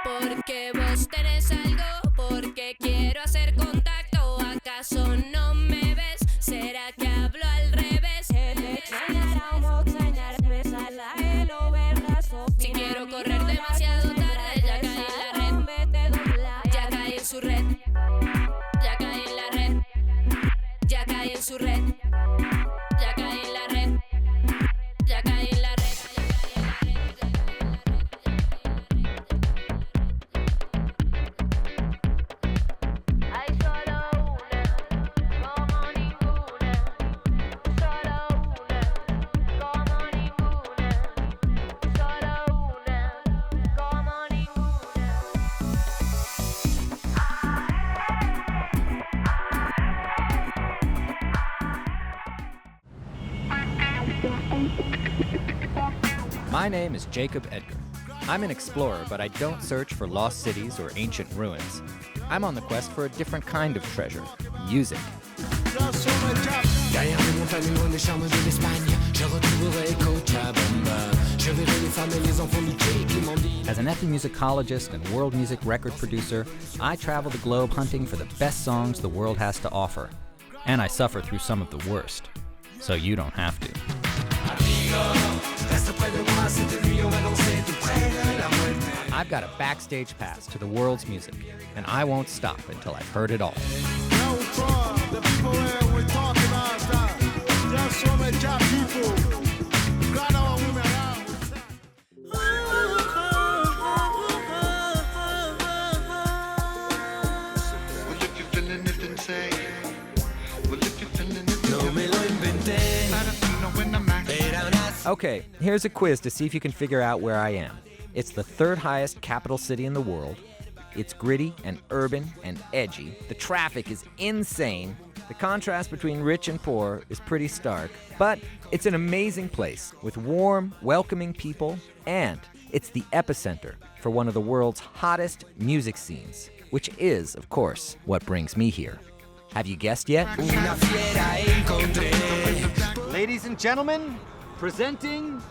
Porque vos tenés algo, porque quiero hacer contacto. ¿Acaso no me ves? ¿Será que hablo al revés? Si quiero correr demasiado tarde, ya caí en la red. Ya caí en su red. Ya caí en la red. Ya caí en su red. Ya caí en la red. Ya caí en la red. My name is Jacob Edgar. I'm an explorer, but I don't search for lost cities or ancient ruins. I'm on the quest for a different kind of treasure, music. As an ethnomusicologist and world music record producer, I travel the globe hunting for the best songs the world has to offer. And I suffer through some of the worst, so you don't have to. I've got a backstage pass to the world's music, and I won't stop until I've heard it all. Okay, here's a quiz to see if you can figure out where I am. It's the third highest capital city in the world. It's gritty and urban and edgy. The traffic is insane. The contrast between rich and poor is pretty stark. But it's an amazing place with warm, welcoming people, and it's the epicenter for one of the world's hottest music scenes, which is, of course, what brings me here. Have you guessed yet? Ladies and gentlemen, presenting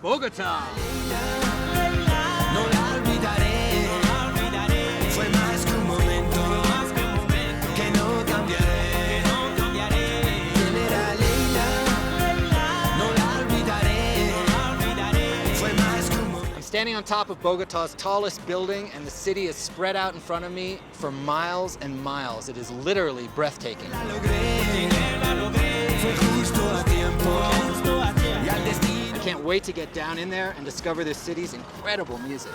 Bogota. I'm standing on top of Bogota's tallest building, and the city is spread out in front of me for miles and miles. It is literally breathtaking. I can't wait to get down in there and discover this city's incredible music.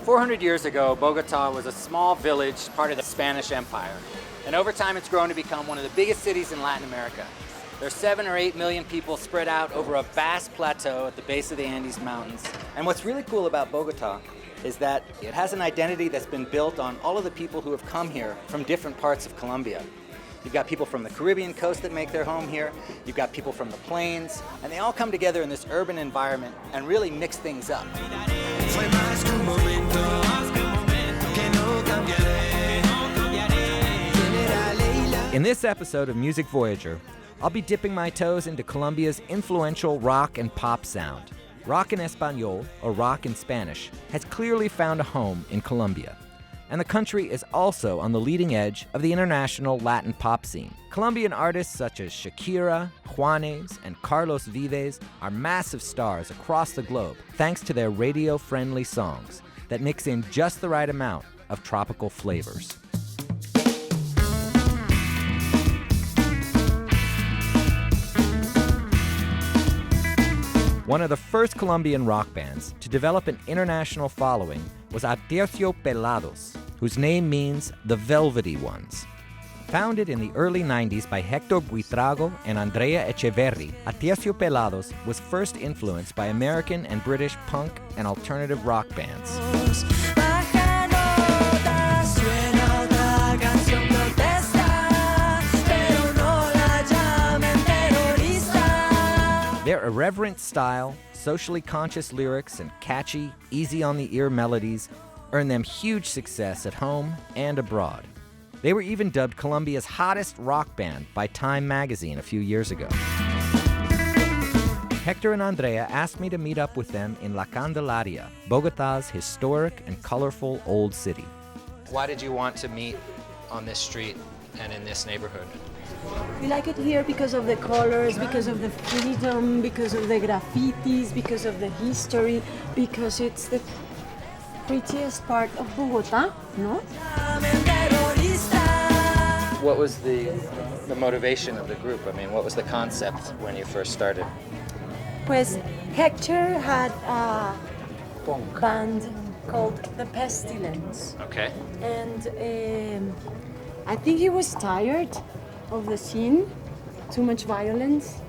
400 years ago, Bogota was a small village, part of the Spanish Empire. And over time, it's grown to become one of the biggest cities in Latin America. There's 7 or 8 million people spread out over a vast plateau at the base of the Andes Mountains. And what's really cool about Bogota is that it has an identity that's been built on all of the people who have come here from different parts of Colombia. You've got people from the Caribbean coast that make their home here. You've got people from the plains, and they all come together in this urban environment and really mix things up. In this episode of Music Voyager, I'll be dipping my toes into Colombia's influential rock and pop sound. Rock en Español, or rock in Spanish, has clearly found a home in Colombia. And the country is also on the leading edge of the international Latin pop scene. Colombian artists such as Shakira, Juanes, and Carlos Vives are massive stars across the globe thanks to their radio-friendly songs that mix in just the right amount of tropical flavors. One of the first Colombian rock bands to develop an international following was Aterciopelados, whose name means the Velvety Ones. Founded in the early 90s by Hector Buitrago and Andrea Echeverri, Aterciopelados was first influenced by American and British punk and alternative rock bands. Their irreverent style, socially conscious lyrics, and catchy, easy-on-the-ear melodies earned them huge success at home and abroad. They were even dubbed Colombia's hottest rock band by Time magazine a few years ago. Hector and Andrea asked me to meet up with them in La Candelaria, Bogota's historic and colorful old city. Why did you want to meet on this street and in this neighborhood? We like it here because of the colors, because of the freedom, because of the graffitis, because of the history, because it's the prettiest part of Bogota, no? What was the motivation of the group? I mean, what was the concept when you first started? Pues Hector had a band called The Pestilence. Okay. And I think he was tired of the scene, too much violence.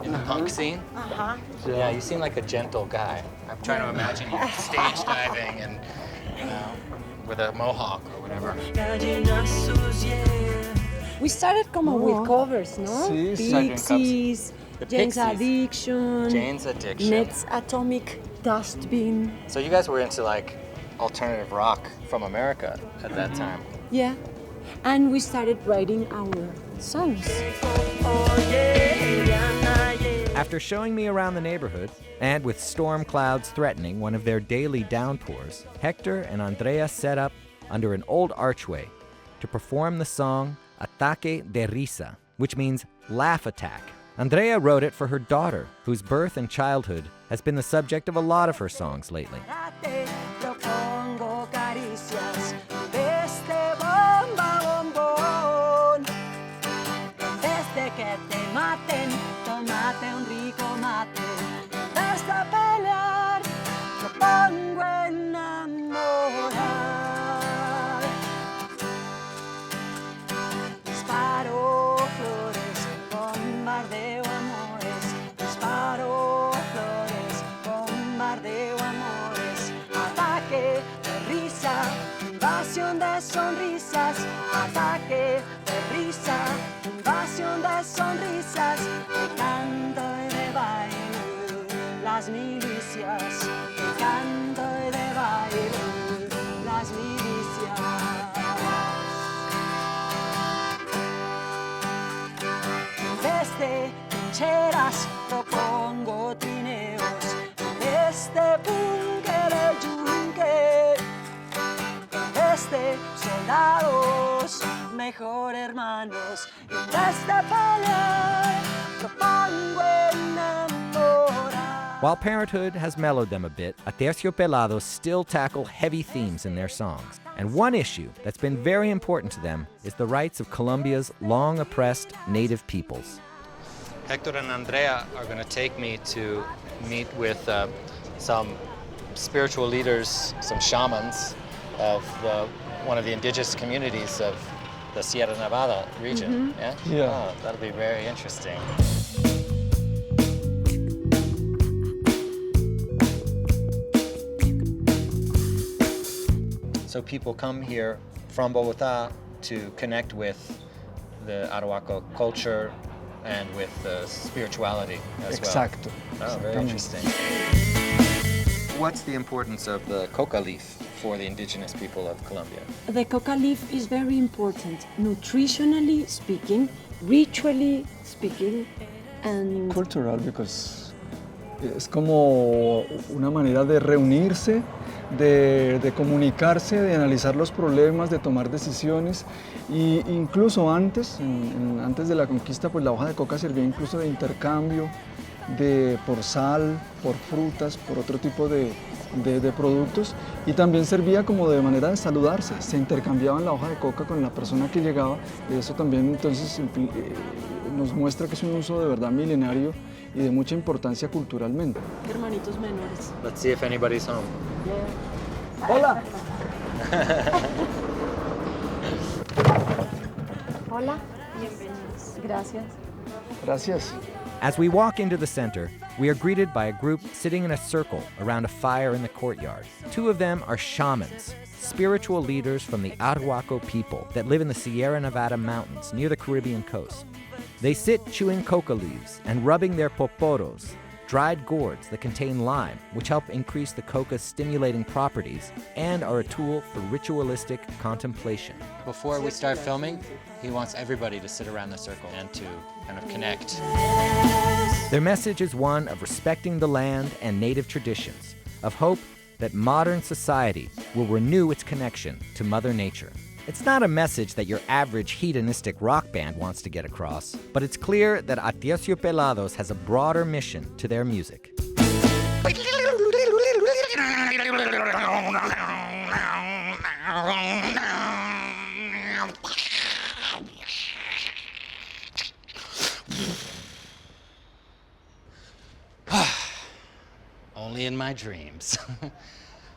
In the punk scene? Uh-huh. Yeah, you seem like a gentle guy. I'm trying to imagine you stage diving and, with a mohawk or whatever. We started como with covers, no? Sí, sí. Pixies, The Jane's Pixies. Addiction, Jane's Addiction. Ned's Atomic Dustbin. So you guys were into like alternative rock from America at that time. Yeah. And we started writing our songs. After showing me around the neighborhood, and with storm clouds threatening one of their daily downpours, Hector and Andrea set up under an old archway to perform the song Ataque de Risa, which means laugh attack. Andrea wrote it for her daughter, whose birth and childhood has been the subject of a lot of her songs lately. Sonrisas, ataque de risa, invasión de sonrisas, de canto y de baile, las milicias, de canto y de baile, las milicias. Desde trincheras propongo trineos, desde búnker el yunque. Soldados, mejor hermanos, y desde pelear, propongo enamorar. While Parenthood has mellowed them a bit, Aterciopelados still tackle heavy themes in their songs. And one issue that's been very important to them is the rights of Colombia's long-oppressed native peoples. Hector and Andrea are going to take me to meet with some spiritual leaders, some shamans, of one of the indigenous communities of the Sierra Nevada region. Yeah? Oh, that'll be very interesting. So people come here from Bogota to connect with the Arhuaco culture and with the spirituality as Exacto. well. Oh, very interesting. What's the importance of the coca leaf for the indigenous people of Colombia? The coca leaf is very important, nutritionally speaking, ritually speaking, and Cultural, because es como una manera de reunirse, de comunicarse, de analizar los problemas, de tomar decisiones. Y incluso antes, antes de la conquista, pues la hoja de coca servía incluso de intercambio, por sal, por frutas, por otro tipo de productos, y también servía como de manera de saludarse. Se intercambiaban la hoja de coca con la persona que llegaba, y eso también entonces nos muestra que es un uso de verdad milenario y de mucha importancia culturalmente. hermanitos menores. Let's see if anybody's home. Hola. Hola, bienvenidos. Gracias. Gracias. As we walk into the center, we are greeted by a group sitting in a circle around a fire in the courtyard. Two of them are shamans, spiritual leaders from the Arhuaco people that live in the Sierra Nevada mountains near the Caribbean coast. They sit chewing coca leaves and rubbing their poporos, dried gourds that contain lime, which help increase the coca's stimulating properties and are a tool for ritualistic contemplation. Before we start filming, he wants everybody to sit around the circle and to kind of connect. Their message is one of respecting the land and native traditions, of hope that modern society will renew its connection to Mother Nature. It's not a message that your average hedonistic rock band wants to get across, but it's clear that Aterciopelados has a broader mission to their music. Only in my dreams.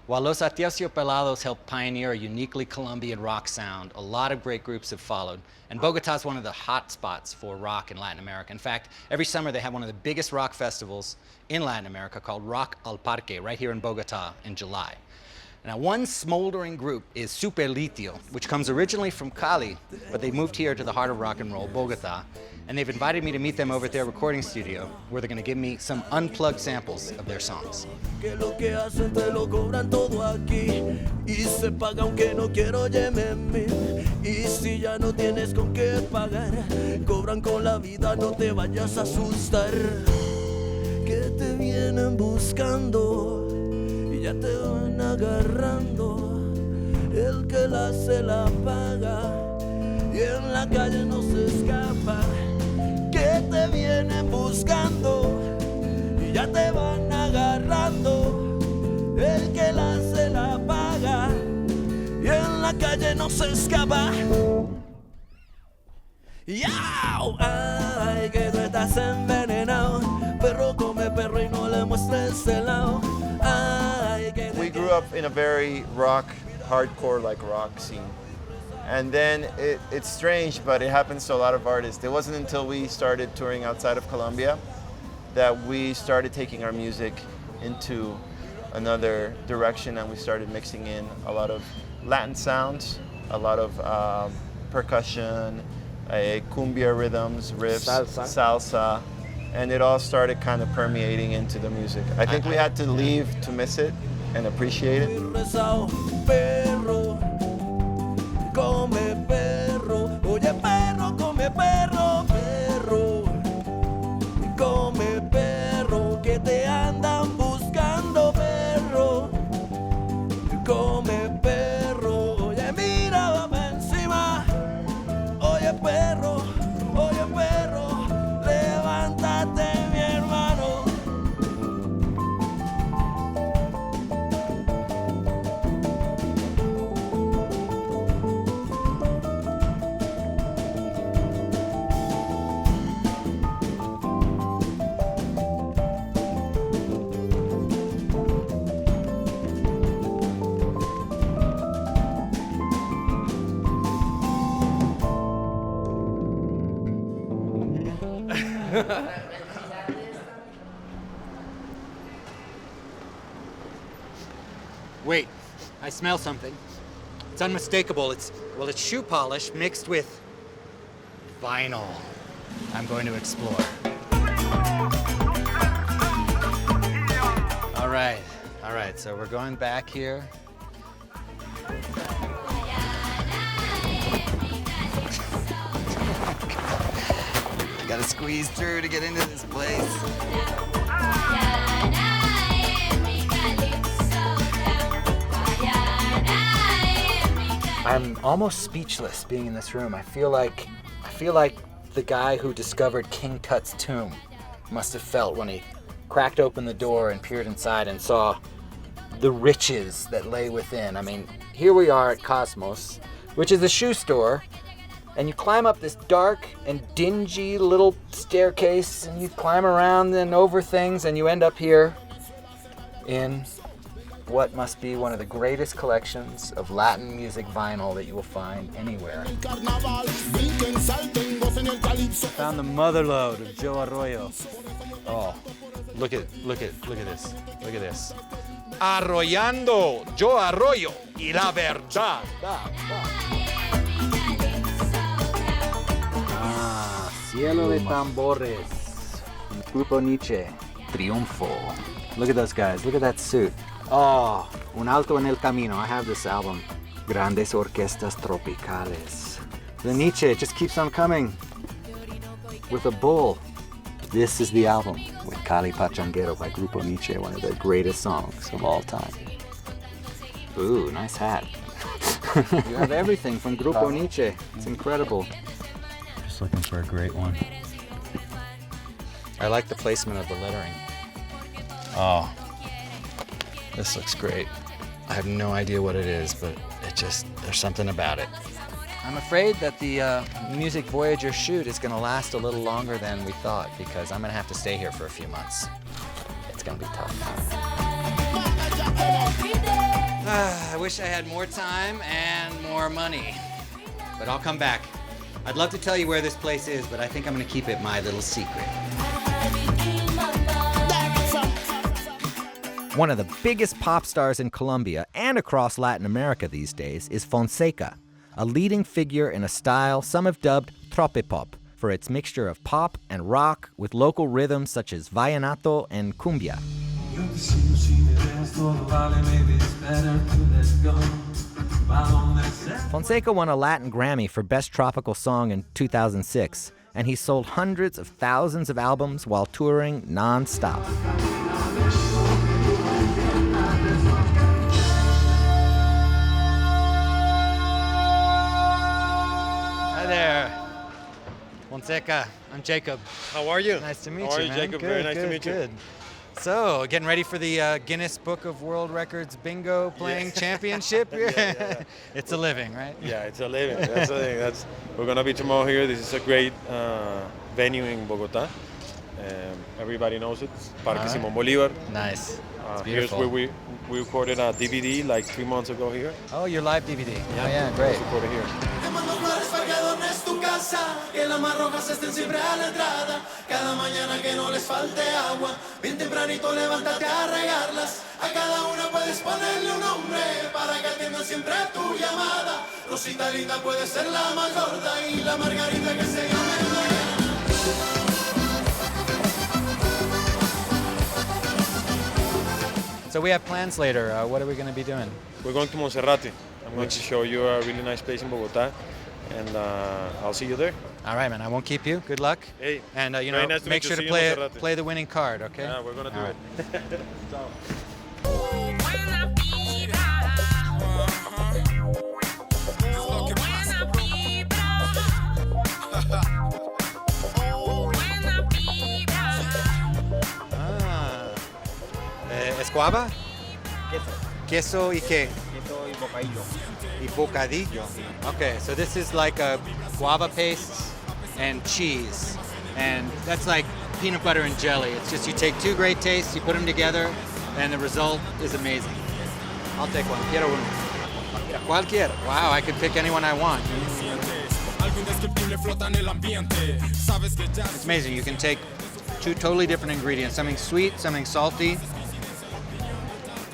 While Los Aterciopelados helped pioneer a uniquely Colombian rock sound, a lot of great groups have followed, and Bogotá is one of the hot spots for rock in Latin America. In fact, every summer they have one of the biggest rock festivals in Latin America called Rock al Parque, right here in Bogotá in July. Now, one smoldering group is Super Litio, which comes originally from Cali, but they moved here to the heart of rock and roll, Bogotá, and they've invited me to meet them over at their recording studio, where they're going to give me some unplugged samples of their songs. Que lo que hacen te lo cobran todo aquí y se paga aunque no quiero óyeme y si ya no tienes con qué pagar cobran con la vida no te vayas a asustar que te vienen buscando y ya te van agarrando el que la hace la paga y en la calle no se escapa que te vienen buscando y ya te van agarrando el que la hace la paga y en la calle no se escapa. ¡Yau! Ay, que tú estás envenenado, perro come perro y no le muestres el lado. Ay, que We grew up in a very rock, hardcore like rock scene. And then it's strange, but it happens to a lot of artists. It wasn't until we started touring outside of Colombia that we started taking our music into another direction, and we started mixing in a lot of Latin sounds, a lot of percussion, cumbia rhythms, riffs, salsa, and it all started kind of permeating into the music. I think we had to leave to miss it and appreciate it. Perro, come perro, oye perro, come perro, perro, come perro, que te andan buscando perro, come perro, oye mira va pa' encima, oye perro, levántate mi hermano. Wait, I smell something. It's unmistakable. It's shoe polish mixed with vinyl. I'm going to explore. All right, so we're going back here. Gotta squeeze through to get into this place. I'm almost speechless being in this room. I feel like the guy who discovered King Tut's tomb must have felt when he cracked open the door and peered inside and saw the riches that lay within. I mean, here we are at Cosmos, which is a shoe store, and you climb up this dark and dingy little staircase, and you climb around and over things, and you end up here in what must be one of the greatest collections of Latin music vinyl that you will find anywhere. I found the Motherlode of Joe Arroyo. Oh, look at this. Look at this. Arrollando Joe Arroyo y la verdad. Cielo de Tambores, Grupo Nietzsche. Triunfo. Look at those guys. Look at that suit. Oh, Un Alto en el Camino. I have this album. Grandes Orquestas Tropicales. The Nietzsche just keeps on coming with a bull. This is the album with Cali Pachanguero by Grupo Nietzsche, one of their greatest songs of all time. Ooh, nice hat. You have everything from Grupo Nietzsche. It's incredible. Just looking for a great one. I like the placement of the lettering. Oh, this looks great. I have no idea what it is, but there's something about it. I'm afraid that the Music Voyager shoot is going to last a little longer than we thought because I'm going to have to stay here for a few months. It's going to be tough. I wish I had more time and more money, but I'll come back. I'd love to tell you where this place is, but I think I'm going to keep it my little secret. One of the biggest pop stars in Colombia and across Latin America these days is Fonseca, a leading figure in a style some have dubbed tropipop for its mixture of pop and rock with local rhythms such as vallenato and cumbia. Fonseca won a Latin Grammy for Best Tropical Song in 2006, and he sold hundreds of thousands of albums while touring non-stop. Hi there. Fonseca, I'm Jacob. How are you? Nice to meet How are you, you, man. Jacob? Good, Very nice to good, meet you. good. So, getting ready for the Guinness Book of World Records bingo playing championship? Yeah. It's a living, right? Yeah, it's a living. That's the thing. We're gonna be tomorrow here. This is a great venue in Bogota. Everybody knows it. It's Parque Simón Bolívar. Nice. It's Here's beautiful. where we recorded a DVD like 3 months ago here. Oh, your live DVD. Oh, yeah, great. Recorded here. Te mando flores para que adornes tu casa, que las más rojas estén siempre a la entrada. Cada mañana que no les falte agua, bien tempranito levántate a regarlas. A cada una puedes ponerle un nombre para que atiendan siempre tu llamada. Rosita linda puede ser la más gorda y la margarita que se llame Mariana. So we have plans later. What are we going to be doing? We're going to Monserrate. I'm going to show you a really nice place in Bogota, and I'll see you there. All right, man. I won't keep you. Good luck. Hey, And very nice to make meet sure you. to See you in Monserrate. play the winning card, okay? Yeah, we're gonna do All it. Escuaba? Queso y qué? Queso y bocadillo. Y bocadillo. Okay, so this is like a guava paste and cheese. And that's like peanut butter and jelly. It's just you take two great tastes, you put them together, and the result is amazing. I'll take one. Quiero uno. Cualquier. Wow, I could pick anyone I want. It's amazing. You can take two totally different ingredients, something sweet, something salty,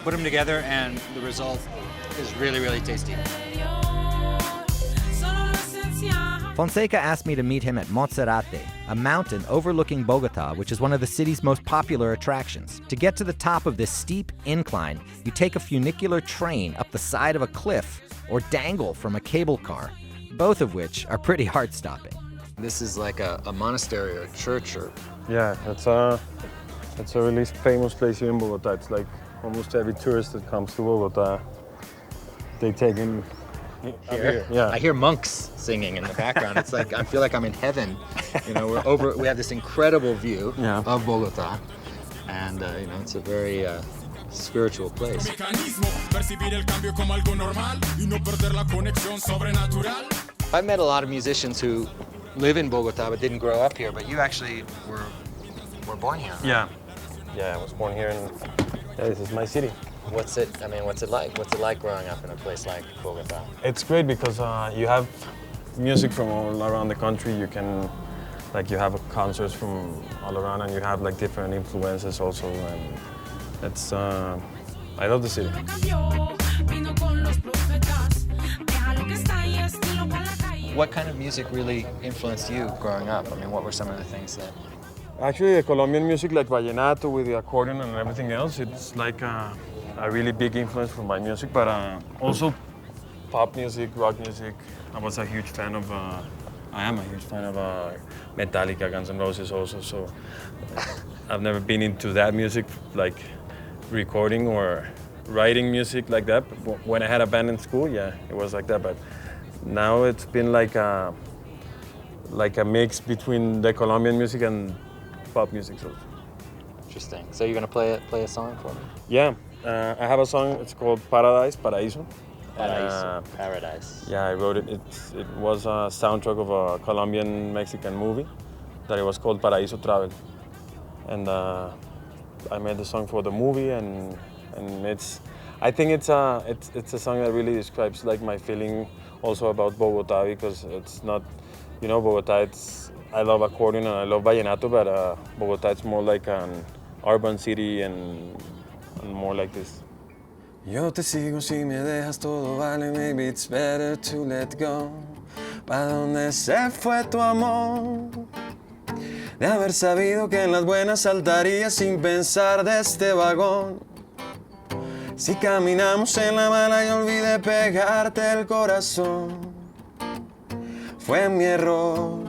put them together, and the result is really, really tasty. Fonseca asked me to meet him at Monserrate, a mountain overlooking Bogota, which is one of the city's most popular attractions. To get to the top of this steep incline, you take a funicular train up the side of a cliff or dangle from a cable car, both of which are pretty heart-stopping. This is like a monastery or a church or... Yeah, it's a really famous place here in Bogota. It's like almost every tourist that comes to Bogota, they take him here. Yeah. I hear monks singing in the background. It's like I feel like I'm in heaven. You know, we have this incredible view of Bogota, and it's a very spiritual place. I've met a lot of musicians who live in Bogota but didn't grow up here, but you actually were born here. Yeah. Yeah, I was born here, and this is my city. What's it like? What's it like growing up in a place like Bogota? It's great because you have music from all around the country. You can, you have concerts from all around, and you have different influences also. And it's, I love the city. What kind of music really influenced you growing up? I mean, what were some of the things that Actually, the Colombian music, like vallenato with the accordion and everything else, it's like a really big influence for my music, but also pop music, rock music. I was a huge fan of, I am a huge fan of Metallica, Guns N' Roses also, so I've never been into that music, like recording or writing music like that. But when I had a band in school, yeah, it was like that, but now it's been like a mix between the Colombian music and pop music. Also. Interesting. So you're gonna play a song for me? Yeah, I have a song. It's called Paraíso. Paradise. Yeah, I wrote it. It was a soundtrack of a Colombian-Mexican movie that it was called Paraíso Travel, and I made the song for the movie, and I think it's a song that really describes like my feeling also about Bogota, because it's not, you know, Bogota. I love accordion and I love vallenato, but Bogota it's more like an urban city and more like this. Yo te sigo si me dejas todo vale, maybe it's better to let go. ¿Pa dónde se fue tu amor? De haber sabido que en las buenas saltaría sin pensar de este vagón. Si caminamos en la mala y olvidé pegarte el corazón, fue mi error.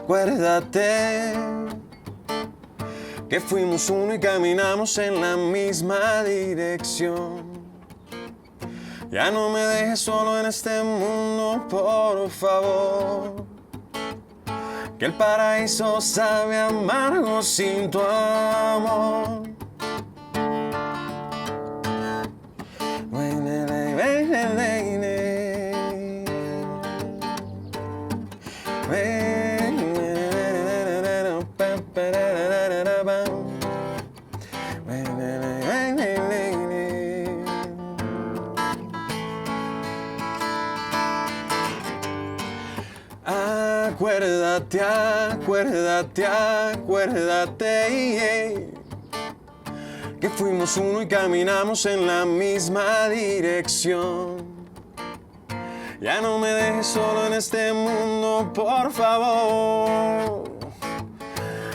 Acuérdate que fuimos uno y caminamos en la misma dirección. Ya no me dejes solo en este mundo, por favor, que el paraíso sabe amargo sin tu amor. Acuérdate, que fuimos uno y caminamos en la misma dirección. Ya no me dejes solo en este mundo, por favor,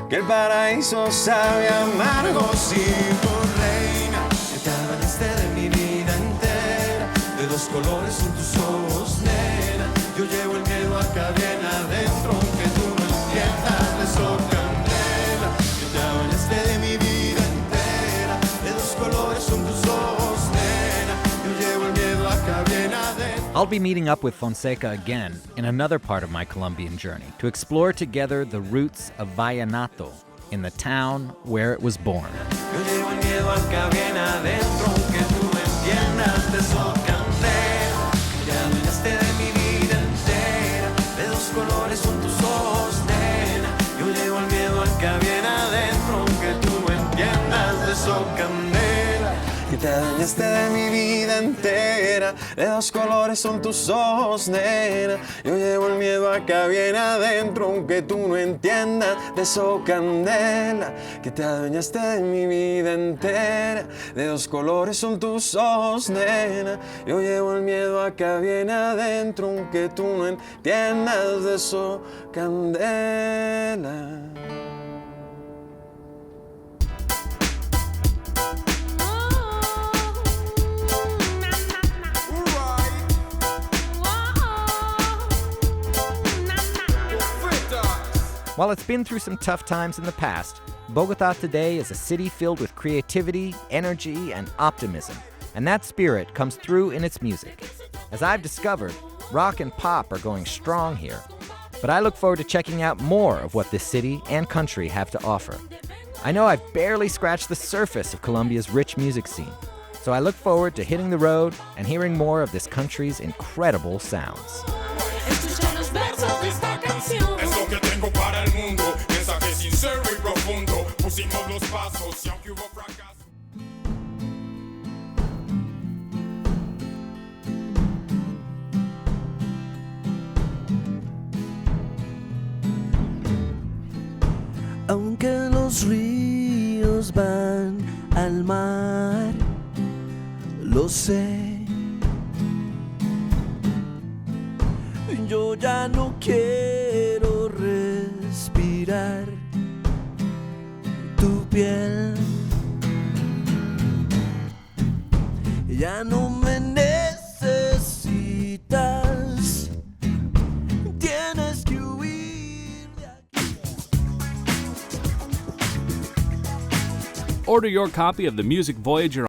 que el paraíso sabe amargo sin tu reina. Que te adueñaste de mi vida entera, de dos colores son tus ojos, nena. Yo llevo el miedo acá bien adentro, aunque tú no entiendas de eso, candela. Que te adueñaste de mi vida entera, de dos colores son tus ojos, nena. Yo llevo el miedo acá bien adentro. I'll be meeting up with Fonseca again in another part of my Colombian journey to explore together the roots of vallenato in the town where it was born. Yo llevo el miedo acá bien adentro, aunque tú no entiendas de eso, candela. Que te adueñaste de mi vida entera, de dos colores son tus ojos, nena. Yo llevo el miedo acá bien adentro, aunque tú no entiendas de eso, candela. Que te adueñaste de mi vida entera, de dos colores son tus ojos, nena. Yo llevo el miedo acá bien adentro, aunque tú no entiendas de eso, candela. Que te adueñaste de mi vida entera, de dos colores son tus ojos, nena. Yo llevo el miedo acá bien adentro, aunque tú no entiendas de eso, candela. While it's been through some tough times in the past, Bogota today is a city filled with creativity, energy, and optimism, and that spirit comes through in its music. As I've discovered, rock and pop are going strong here, but I look forward to checking out more of what this city and country have to offer. I know I've barely scratched the surface of Colombia's rich music scene, so I look forward to hitting the road and hearing more of this country's incredible sounds. Escucha los versos de esta canción. Es lo que tengo para el mundo, mensaje sincero y profundo. Pusimos los pasos y aunque hubo fracaso. Aunque los ríos van al mar, lo sé. Ya no quiero respirar tu piel. Ya no me necesitas. Tienes que huir de aquí. Order your copy of the Music Voyager